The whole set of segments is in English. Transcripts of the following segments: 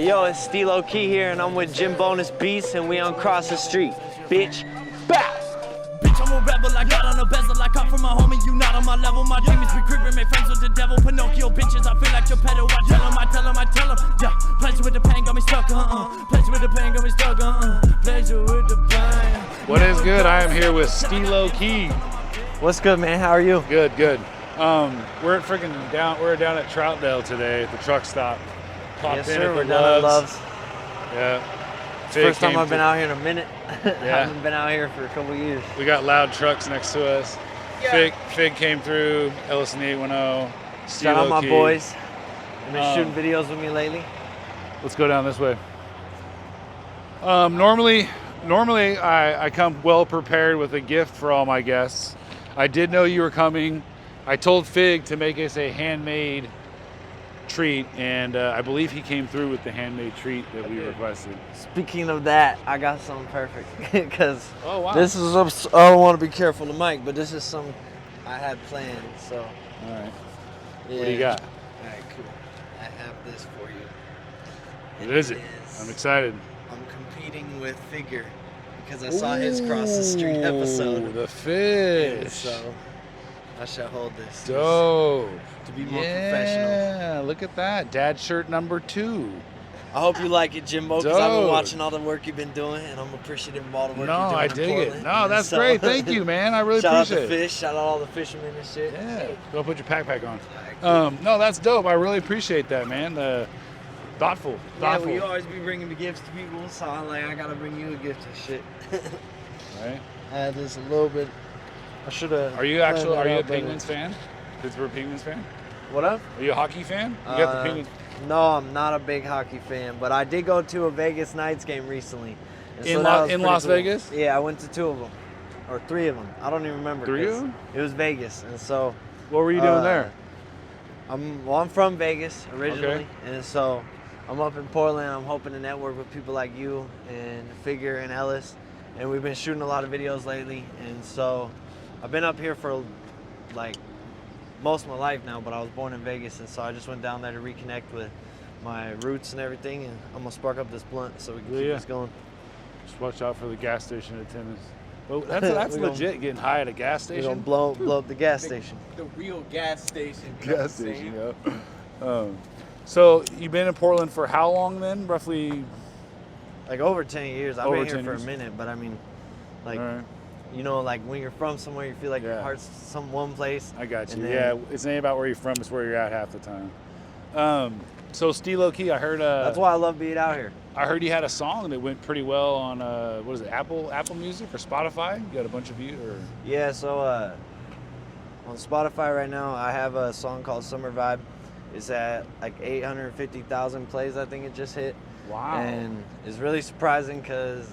Hey, yo, it's Steelokey here, and I'm with Jim Bonus Beats, and we on Cross the Street, bitch. Bow! Bitch, I'm a rebel, I got on a bezel, I come from my homie, you not on my level. My dream is be creeping, make friends with the devil. Pinocchio bitches, I feel like Geppetto. I tell him, yeah. Pleasure with the pain, got me stuck, Pleasure with the pain, got me stuck, Pleasure with the pain. What is good? I am here with Steelokey. What's good, man? How are you? Good, good. We're down at Troutdale today at the truck stop. Popped Yes, in sir. at We're the down at Love's. Yeah. First time I've been out here in a minute. I Yeah. haven't been out here for a couple years. We got loud trucks next to us. Yeah. Fig came through. Ellison 810. Shout out my Steelokey. boys. They've been shooting videos with me lately. Let's go down this way. Normally I come well prepared with a gift for all my guests. I did know you were coming. I told Fig to make us a handmade treat, and I believe he came through with the handmade treat that we requested. Speaking of that, I got something perfect because this is, I don't want to be careful of the mic, but this is something I had planned, so. All right. Yeah. What do you got? All right, cool. I have this for you. What is it? I'm excited. I'm competing with Figure because I saw his Cross the Street episode. The fish. And so I shall hold this. Dope. To be more professional. Yeah, look at that. Dad shirt number 2. I hope you like it, Jimbo, because I've been Dope. watching all the work you've been doing, and I'm appreciative of all the work No, you're doing I in dig Portland. it. No, that's So, great. Thank you, man. I really shout out appreciate the it. fish. Shout out all the fishermen and shit. Yeah. Go put your backpack on. No, that's dope. I really appreciate that, man. Thoughtful. Yeah, well, you always be bringing me gifts to people, so I'm like, I gotta bring you a gift and shit. Right. I had this a little bit. I should have. Are you a Penguins fan? Pittsburgh Penguins fan? What up? Are you a hockey fan? You got the Penguins. No, I'm not a big hockey fan, but I did go to a Vegas Knights game recently. And In so that was in pretty Las cool. Vegas? Yeah, I went to 2 of them, or 3 of them. I don't even remember. 3 of 'cause them? It was Vegas, and so. What were you doing there? I'm from Vegas originally, Okay. and so I'm up in Portland. I'm hoping to network with people like you and Figure and Ellis, and we've been shooting a lot of videos lately. And so I've been up here for like most of my life now, but I was born in Vegas, and so I just went down there to reconnect with my roots and everything. And I'm gonna spark up this blunt so we can keep this going. Just watch out for the gas station attendants. Well, that's legit, getting high at a gas We're station. gonna blow up the gas station. The real gas station. Gas station, yeah. So you've been in Portland for how long then, roughly? Like over 10 years. I've Over been here 10 for years. a minute, but I mean, like. All right. You know, like when you're from somewhere, you feel like your heart's one place. I got you. And Yeah, then- it's ain't about where you're from; it's where you're at half the time. So Steelokey, I heard. That's why I love being out here. I heard you had a song that went pretty well on what is it, Apple Music or Spotify? You got a bunch of views, or Yeah, so on Spotify right now, I have a song called Summer Vibe. It's at like 850,000 plays, I think it just hit. wow. And it's really surprising because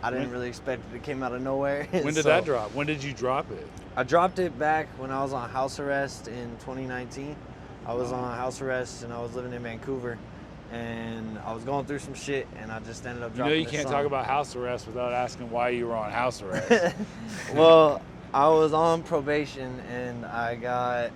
I didn't really expect it. It came out of nowhere. When did that drop? When did you drop it? I dropped it back when I was on house arrest in 2019. I was on house arrest and I was living in Vancouver. And I was going through some shit, and I just ended up dropping. You can't talk about house arrest without asking why you were on house arrest. Well, I was on probation, and I got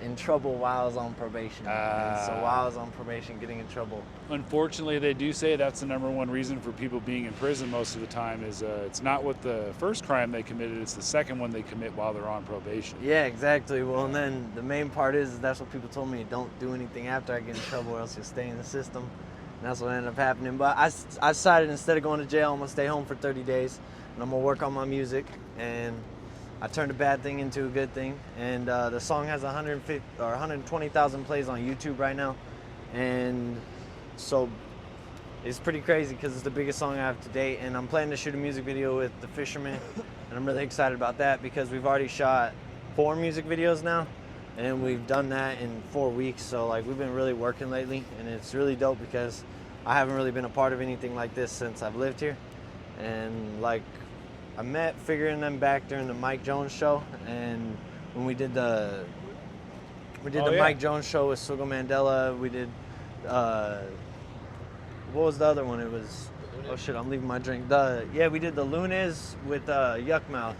in trouble while I was on probation. And so while I was on probation, getting in trouble. Unfortunately, they do say that's the #1 reason for people being in prison most of the time is it's not what the first crime they committed, it's the second one they commit while they're on probation. Yeah, exactly. Well, and then the main part is that's what people told me, don't do anything after I get in trouble or else you'll stay in the system. And that's what ended up happening. But I decided instead of going to jail, I'm going to stay home for 30 days and I'm going to work on my music. And I turned a bad thing into a good thing. And the song has 120,000 plays on YouTube right now. And so it's pretty crazy because it's the biggest song I have to date. And I'm planning to shoot a music video with The Fisherman. And I'm really excited about that because we've already shot 4 music videos now. And we've done that in 4 weeks. So like we've been really working lately. And it's really dope because I haven't really been a part of anything like this since I've lived here. And like I met Figuring them back during the Mike Jones show. And when we did the Mike Jones show with Sugo Mandela, we did what was the other one? It was, oh shit, I'm leaving my drink. We did the Lunes with Yuck Mouth,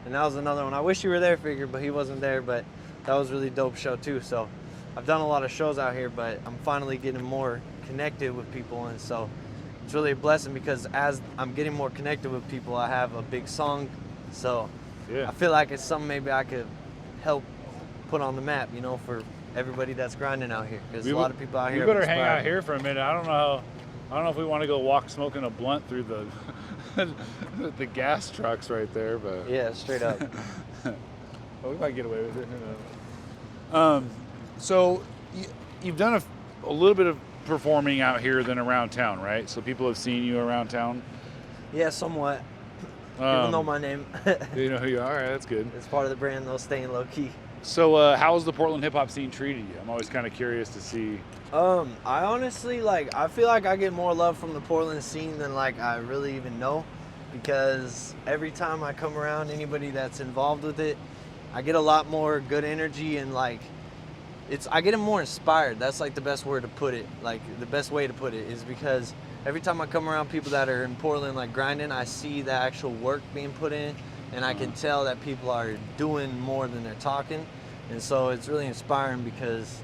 and that was another one. I wish you were there, Figure, but he wasn't there. But that was a really dope show too. So I've done a lot of shows out here, but I'm finally getting more connected with people, and so it's really a blessing because as I'm getting more connected with people, I have a big song, so Yeah. I feel like it's something maybe I could help put on the map, you know, for everybody that's grinding out here, because a lot of people out here. You better hang out here for a minute. I don't know if we want to go walk smoking a blunt through the the gas trucks right there, but Yeah, straight up. well, we might get away with it. Who knows? So you've done a little bit of performing out here than around town, right? So people have seen you around town. Yeah, somewhat. People know my name. You know who you are. All right, that's good. It's part of the brand, though, staying low key. So how's the Portland hip hop scene treated you? I'm always kind of curious to see. I honestly, I feel like I get more love from the Portland scene than I really even know, because every time I come around anybody that's involved with it, I get a lot more good energy, and I get more inspired. That's the best word to put it. The best way to put it is because every time I come around people that are in Portland grinding, I see the actual work being put in, and I can tell that people are doing more than they're talking. And so it's really inspiring because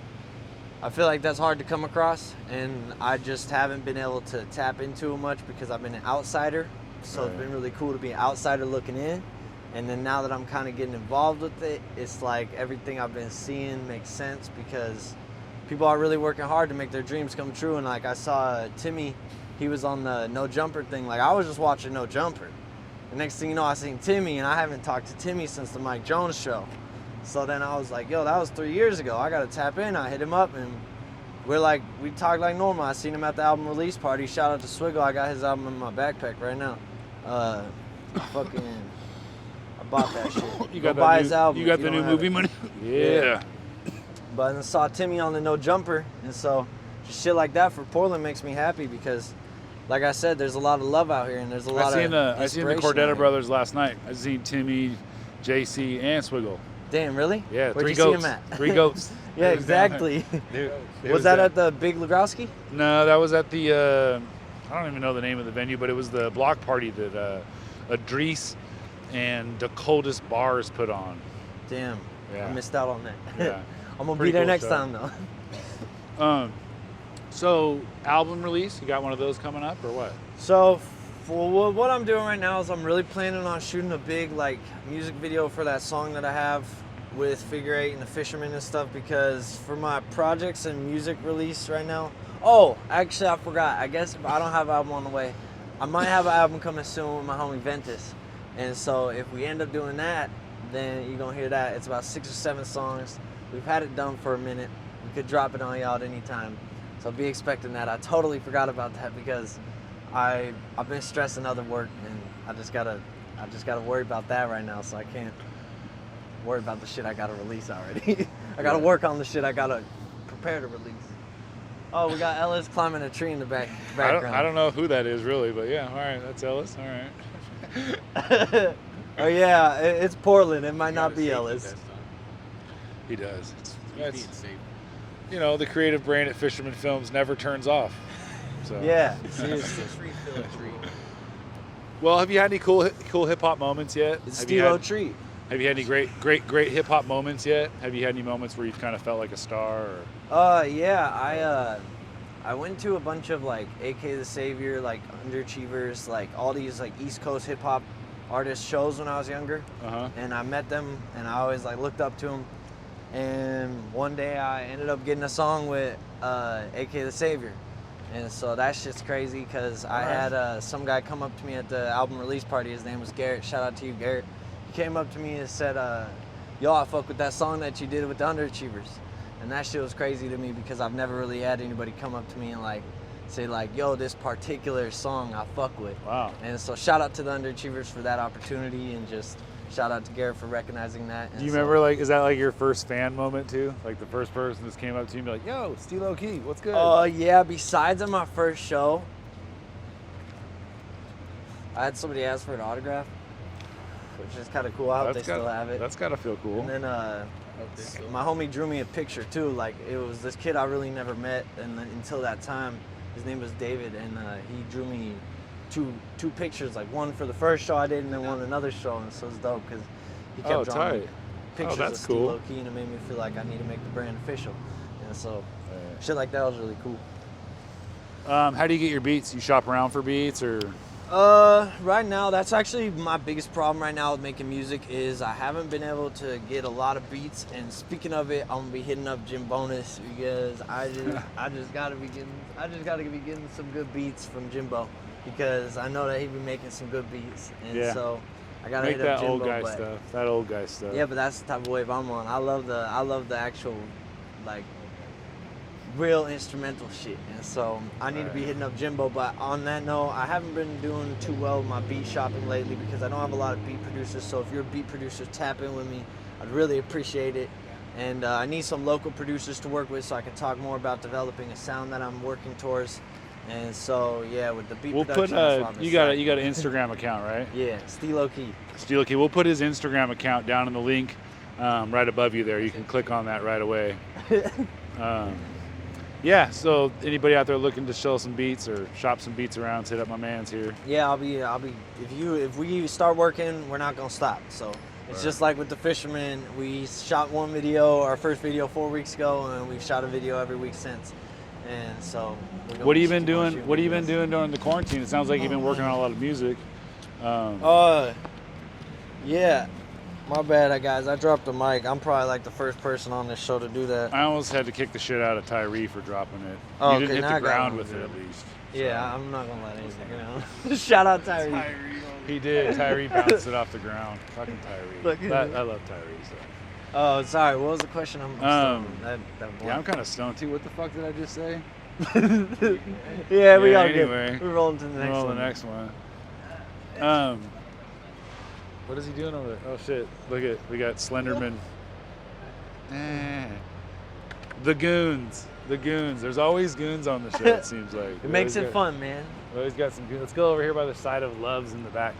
I feel like that's hard to come across, and I just haven't been able to tap into it much because I've been an outsider. So It's been really cool to be an outsider looking in. And then now that I'm kind of getting involved with it, it's like everything I've been seeing makes sense because people are really working hard to make their dreams come true. And I saw Timmy, he was on the No Jumper thing. I was just watching No Jumper. The next thing you know, I seen Timmy, and I haven't talked to Timmy since the Mike Jones show. So then I was like, yo, that was 3 years ago. I got to tap in. I hit him up, and we talked like normal. I seen him at the album release party. Shout out to Swiggle. I got his album in my backpack right now. I bought that shit. You Go got buy that his new, album. You got if the new don't have movie it. money? Yeah. But then I saw Timmy on the No Jumper, and so just shit like that for Portland makes me happy because, like I said, there's a lot of love out here, and there's a lot I seen the inspiration out Cordetta here. brothers last night. I seen Timmy, JC, and Swiggle. Damn, really? Yeah, Where'd three you goats. see him at? Three goats. Yeah, It was down there. exactly. Dude, it Was that down- at the Big Legrowski? No, that was at the. I don't even know the name of the venue, but it was the block party that Adrice and the Coldest Bars put on. Damn, Yeah. I missed out on that. Yeah. I'm gonna Pretty be there cool next show. time though. So album release, you got one of those coming up or what? So, for what I'm doing right now is I'm really planning on shooting a big music video for that song that I have with Figure 8 and the Fisherman and stuff, because for my projects and music release right now. Oh, actually I forgot. I guess if I don't have an album on the way, I might have an album coming soon with my homie Ventus. And so if we end up doing that, then you're gonna hear that. It's about 6 or 7 songs. We've had it done for a minute. We could drop it on y'all at any time. So be expecting that. I totally forgot about that because I've been stressing other work, and I just gotta worry about that right now. So I can't worry about the shit I gotta release already. I gotta work on the shit I gotta prepare to release. Oh, we got Ellis climbing a tree in the background. I don't know who that is really, but yeah, all right, that's Ellis. All right. Oh yeah, it's Portland. It might not be Ellis. He does. Being safe. You know, the creative brain at Fisherman Films never turns off. So. Yeah, seriously. Street feel a treat. Well, have you had any cool hip hop moments yet? It's Have you Stilo had- treat. Have you had any great hip hop moments yet? Have you had any moments where you've kind of felt like a star? Or? Yeah, I went to a bunch of AK the Savior, Underachievers, all these East Coast hip hop artist shows when I was younger. Uh-huh. And I met them, and I always looked up to them. And one day I ended up getting a song with AK the Savior. And so that shit's crazy because I had some guy come up to me at the album release party. His name was Garrett. Shout out to you, Garrett. He came up to me and said, yo, I fuck with that song that you did with the Underachievers. And that shit was crazy to me because I've never really had anybody come up to me and say yo, this particular song I fuck with. Wow. And so shout out to the Underachievers for that opportunity, and just shout out to Garrett for recognizing that. Do you remember is that your first fan moment too? The first person that came up to you and be like, yo, Steelokey, what's good? Yeah, besides on my first show, I had somebody ask for an autograph, which is kind of cool. I hope they still have it. That's gotta feel cool. And then my homie drew me a picture too. It was this kid I really never met, and until that time, his name was David, and he drew me two pictures, one for the first show I did, and then one another show, and so it's dope because he kept drawing me tight. pictures that's of cool. Steelokey, and it made me feel like I need to make the brand official. And so shit like that was really cool. How do you get your beats? You shop around for beats or? Right now, that's actually my biggest problem right now with making music is I haven't been able to get a lot of beats. And speaking of it, I'm gonna be hitting up Jim Bonus because I just gotta be getting some good beats from Jimbo because I know that he be making some good beats. And so I gotta make hit up that Jimbo. That old guy stuff. Yeah, but that's the type of wave I'm on. I love the actual like real instrumental shit, and so I need to be hitting up Jimbo. But on that note, I haven't been doing too well with my beat shopping lately because I don't have a lot of beat producers. So if you're a beat producer, tap in with me. I'd really appreciate it. And I need some local producers to work with so I can talk more about developing a sound that I'm working towards. And so yeah, with the beat production, that's what I've been you got an Instagram account, right? Yeah, Steelokey. Steelokey. We'll put his Instagram account down in the link right above you there. You can click on that right away. Yeah, so anybody out there looking to show some beats or shop some beats around, hit up my man's here. Yeah, I'll be if we start working, we're not gonna stop. So it's just like with the fishermen, we shot one video, our first video 4 weeks ago, and we've shot a video every week since. And so what have you been doing during the quarantine? It sounds like you've been working on a lot of music. Yeah. My bad, guys. I dropped the mic. I'm probably like the first person on this show to do that. I almost had to kick the shit out of Tyree for dropping it. Oh, you didn't okay, hit the ground with it at least. Yeah, I'm not gonna let anything. Shout out Tyree. He did. Tyree bounced it off the ground. Fucking Tyree. I love Tyree. So. Oh, sorry. What was the question? I'm kind of stoned too. What the fuck did I just say? Yeah, we got anyway, we're rolling to the next one. What is he doing over there? Oh shit! We got Slenderman. The goons. There's always goons on the show. It seems like it makes it fun, man. We always got some goons. Let's go over here by the side of Loves in the back.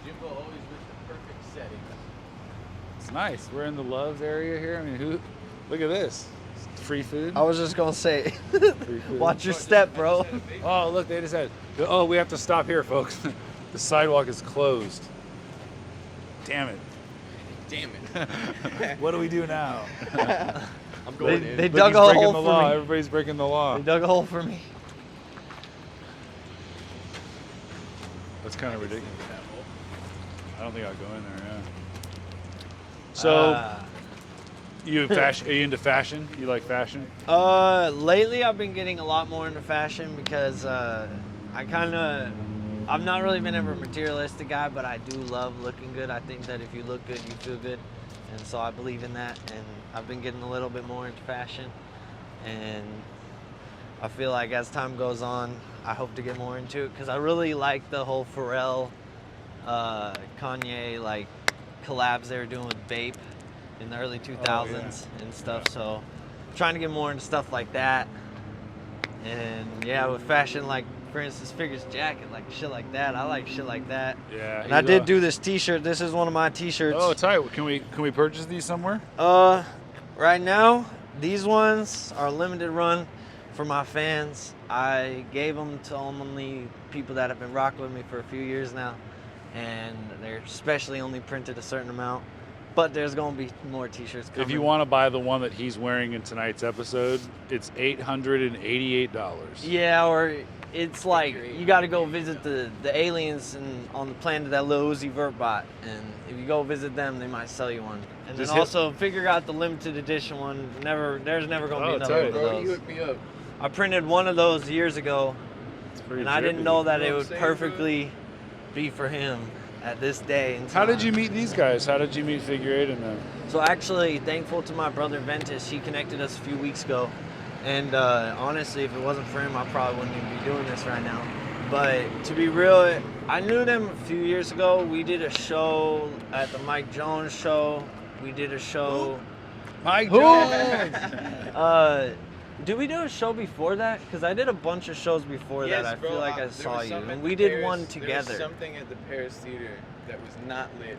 Jimbo always with the perfect setting. It's nice. We're in the Loves area here. I mean, look at this. Free food. I was just gonna say, watch your step, bro. Oh look, they just had. Oh, we have to stop here, folks. The sidewalk is closed. Damn it. What do we do now? I'm going in. They dug a hole for me. Everybody's breaking the law. They dug a hole for me. That's kind of ridiculous. I don't think I'll go in there, yeah. So, are you into fashion? You like fashion? Lately I've been getting a lot more into fashion because I've not really been ever a materialistic guy, but I do love looking good. I think that if you look good, you feel good. And so I believe in that. And I've been getting a little bit more into fashion. And I feel like as time goes on, I hope to get more into it because I really like the whole Pharrell, Kanye, like collabs they were doing with Bape in the early 2000s and stuff. So I'm trying to get more into stuff like that. And yeah, with fashion, like for instance, Figures jacket, like shit like that. I like shit like that. Yeah. And I did do this T-shirt. This is one of my T-shirts. Oh, tight. Can we purchase these somewhere? Right now, these ones are limited run for my fans. I gave them to only people that have been rocking with me for a few years now, and they're specially only printed a certain amount. But there's going to be more T-shirts coming. If you want to buy the one that he's wearing in tonight's episode, it's $888. Yeah, or it's like you got to go visit the aliens on the planet that Lil Uzi Vert bought, and if you go visit them, they might sell you one. And then also figure out the limited edition one. There's never going to be another one of those. You hooked me up. I printed one of those years ago, and I didn't know that it would perfectly be for him at this day. How did you meet these guys? How did you meet Figure 8 and them? So actually, thankful to my brother Ventus, he connected us a few weeks ago. And honestly, if it wasn't for him, I probably wouldn't even be doing this right now. But to be real, I knew them a few years ago. We did a show at the Mike Jones show. We did a show. Mike Jones! Did we do a show before that? Because I did a bunch of shows before that. I feel like I saw you. And we did one together. There was something at the Paris Theater that was not lit.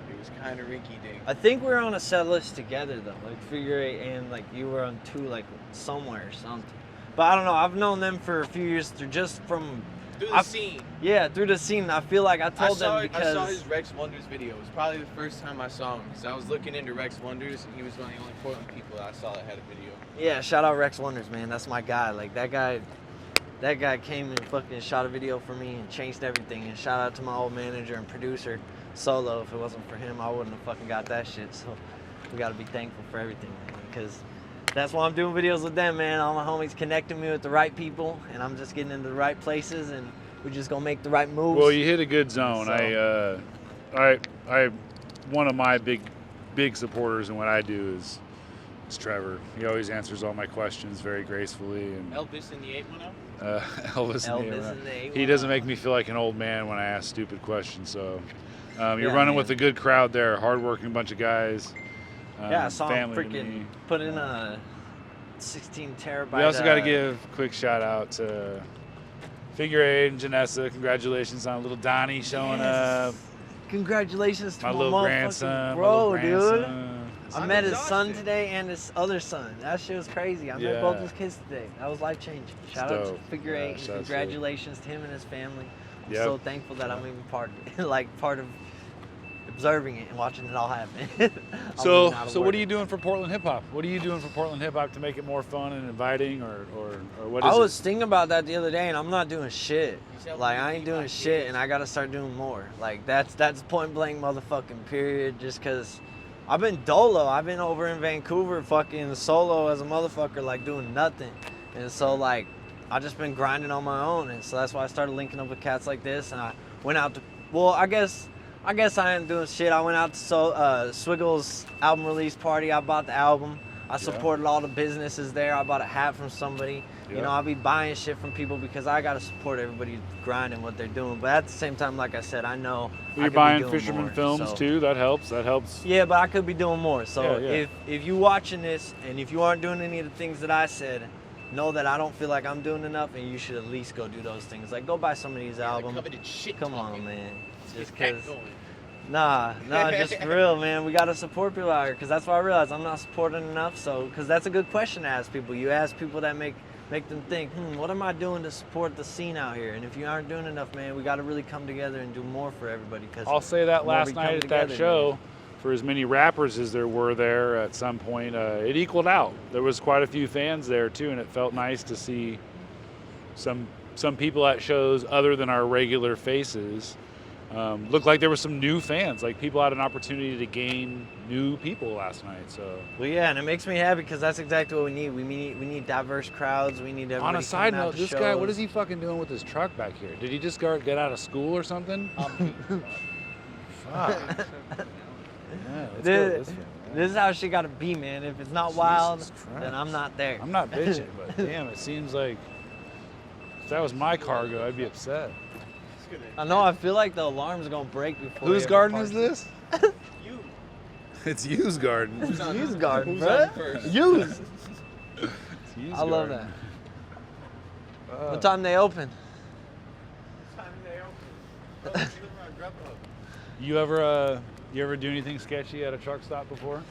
It was kind of rinky-dink. I think we were on a set list together, though. Like Figure 8 and like you were on 2, like somewhere or something. But I don't know. I've known them for a few years. They're just from Through the scene. Yeah, through the scene. I feel like I told them I because saw his Rex Wonders video. It was probably the first time I saw him because I was looking into Rex Wonders and he was one of the only Portland people that I saw that had a video. Yeah, shout out Rex Wonders, man. That's my guy. Like that guy came and fucking shot a video for me and changed everything. And shout out to my old manager and producer, Solo. If it wasn't for him, I wouldn't have fucking got that shit. So we gotta be thankful for everything, man, because that's why I'm doing videos with them, man. All my homies connecting me with the right people, and I'm just getting into the right places, and we're just gonna make the right moves. Well, you hit a good zone. So, I one of my big supporters in what I do is Trevor. He always answers all my questions very gracefully. And Elvis in the 810? Elvis in the 810. He doesn't make me feel like an old man when I ask stupid questions. So you're running with a good crowd there, hardworking bunch of guys. Yeah, I saw him family to freaking me. put in a 16 terabyte. We also got to give a quick shout out to Figure 8 and Janessa. Congratulations on little Donnie showing up. Congratulations to My my little motherfucking grandson. bro, my little dude. grandson. I met his son today and his other son. That shit was crazy. I met both his kids today. That was life changing. Shout out to Figure 8 and congratulations to him and his family. I'm so thankful that I'm even part of it, like part of observing it and watching it all happen. So what are you doing for Portland hip hop? What are you doing for Portland hip hop to make it more fun and inviting, or what is it? I was thinking about that the other day, and I'm not doing shit. Like I ain't doing shit, and I gotta start doing more. Like that's point blank motherfucking period. Just cause I've been dolo. I've been over in Vancouver fucking solo as a motherfucker, like doing nothing. And so like I just been grinding on my own, and so that's why I started linking up with cats like this. And I went out to, well, I guess I ain't doing shit. I went out to Swiggle's album release party. I bought the album. I supported all the businesses there. I bought a hat from somebody. You know, I'll be buying shit from people because I gotta support everybody grinding what they're doing. But at the same time, like I said, I know you're buying Fisherman Films too. That helps. Yeah, but I could be doing more. So yeah. if you watching this and if you aren't doing any of the things that I said, know that I don't feel like I'm doing enough, and you should at least go do those things. Like go buy some of these albums. Come on, man. Just cause. Nah, just for real, man. We gotta support people out here, cause that's what I realized I'm not supporting enough. So, cause that's a good question to ask people. You ask people that make them think, what am I doing to support the scene out here? And if you aren't doing enough, man, we gotta really come together and do more for everybody. Cause I'll say that last night at that show, for as many rappers as there were there at some point, it equaled out. There was quite a few fans there too, and it felt nice to see some people at shows other than our regular faces. Looked like there were some new fans, like people had an opportunity to gain new people last night. So well, yeah, and it makes me happy because that's exactly what we need. We need diverse crowds. We need everybody. On a side note, this guy, what shows. is he fucking doing with his truck back here? Did he just get out of school or something? Fuck. Yeah, let's go this way, this is how shit gotta be, man. If it's not wild, then I'm not there. I'm not bitching, but damn, it seems like if that was my cargo, I'd be upset. I know. I feel like the alarm's gonna break before. Whose garden is this? You. It's You's garden. It's You's garden, Who's bro. on first? You's. You's I love garden. that. What time they open? You ever do anything sketchy at a truck stop before?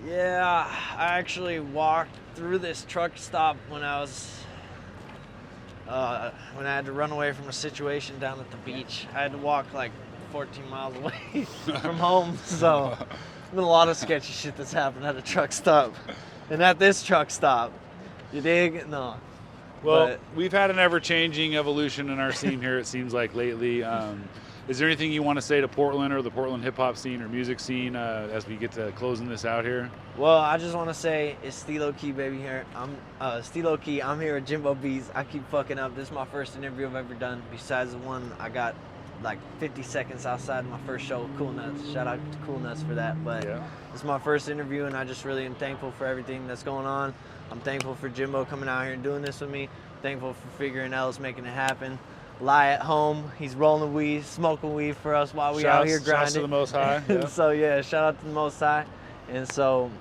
Yeah, I actually walked through this truck stop when I had to run away from a situation down at the beach. I had to walk like 14 miles away from home, so there's been a lot of sketchy shit that's happened at a truck stop. And at this truck stop, you dig? No. Well, we've had an ever-changing evolution in our scene here, it seems like lately. Is there anything you want to say to Portland or the Portland hip-hop scene or music scene as we get to closing this out here? Well, I just want to say it's Steelokey, baby. Here, I'm Steelokey. I'm here at Jimbo B's. I keep fucking up. This is my first interview I've ever done, besides the one I got like 50 seconds outside my first show, Cool Nuts. Shout out to Cool Nuts for that. But This is my first interview, and I just really am thankful for everything that's going on. I'm thankful for Jimbo coming out here and doing this with me. Thankful for Figure and Ellis making it happen. Lie at home. He's rolling weed, smoking weed for us while we out here grinding. Shouts to the Most High. Yeah. So yeah, shout out to the Most High. And so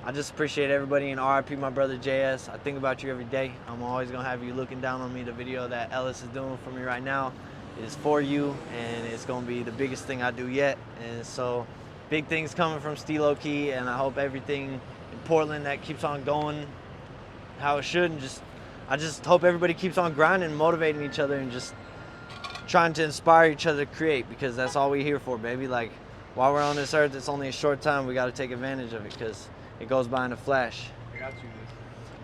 I just appreciate everybody, and RIP my brother JS. I think about you every day. I'm always gonna have you looking down on me. The video that Ellis is doing for me right now is for you, and it's gonna be the biggest thing I do yet. And so big things coming from Steelokey, and I hope everything in Portland that keeps on going how it should, and just I just hope everybody keeps on grinding, motivating each other, and just trying to inspire each other to create, because that's all we're here for, baby. Like, while we're on this earth, it's only a short time. We got to take advantage of it because it goes by in a flash. I got you this.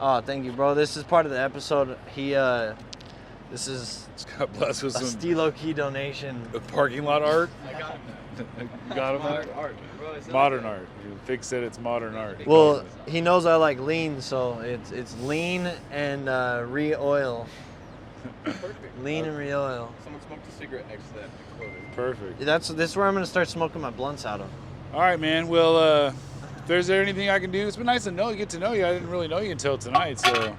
Oh, thank you, bro. This is part of the episode. This is God bless with a some Steelokey donation. parking lot art. I got it. You got him? Modern art. Bro, it's Modern art. You fix it. It's modern art. Well, he knows I like lean, so it's lean and re-oil. perfect. Lean and re-oil. Someone smoked a cigarette next to that quote. Perfect. This is where I'm gonna start smoking my blunts out of. All right, man. Well, if there's anything I can do, it's been nice to get to know you. I didn't really know you until tonight, so.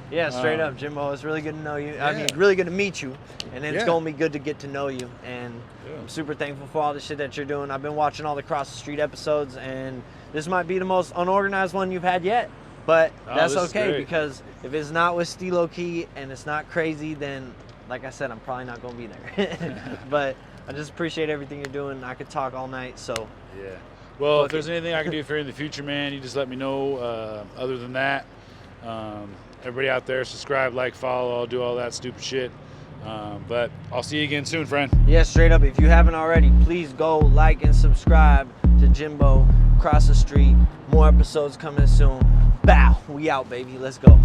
Yeah, straight up, Jimbo. It's really good to know you. I mean, Yeah. really good to meet you, and it's Yeah. gonna be good to get to know you. And Yeah. I'm super thankful for all the shit that you're doing. I've been watching all the Cross the Street episodes, and this might be the most unorganized one you've had yet. But that's this is okay, great. because if it's not with Steelokey and it's not crazy, then, like I said, I'm probably not gonna be there. But I just appreciate everything you're doing. I could talk all night, so. Yeah. Well, if Fuck there's it. anything I can do for you in the future, man, you just let me know. Other than that, everybody out there, subscribe, like, follow, I'll do all that stupid shit. But I'll see you again soon, friend. Yeah, straight up. If you haven't already, please go like and subscribe to Jimbo Cross the Street. More episodes coming soon. Bow. We out, baby. Let's go.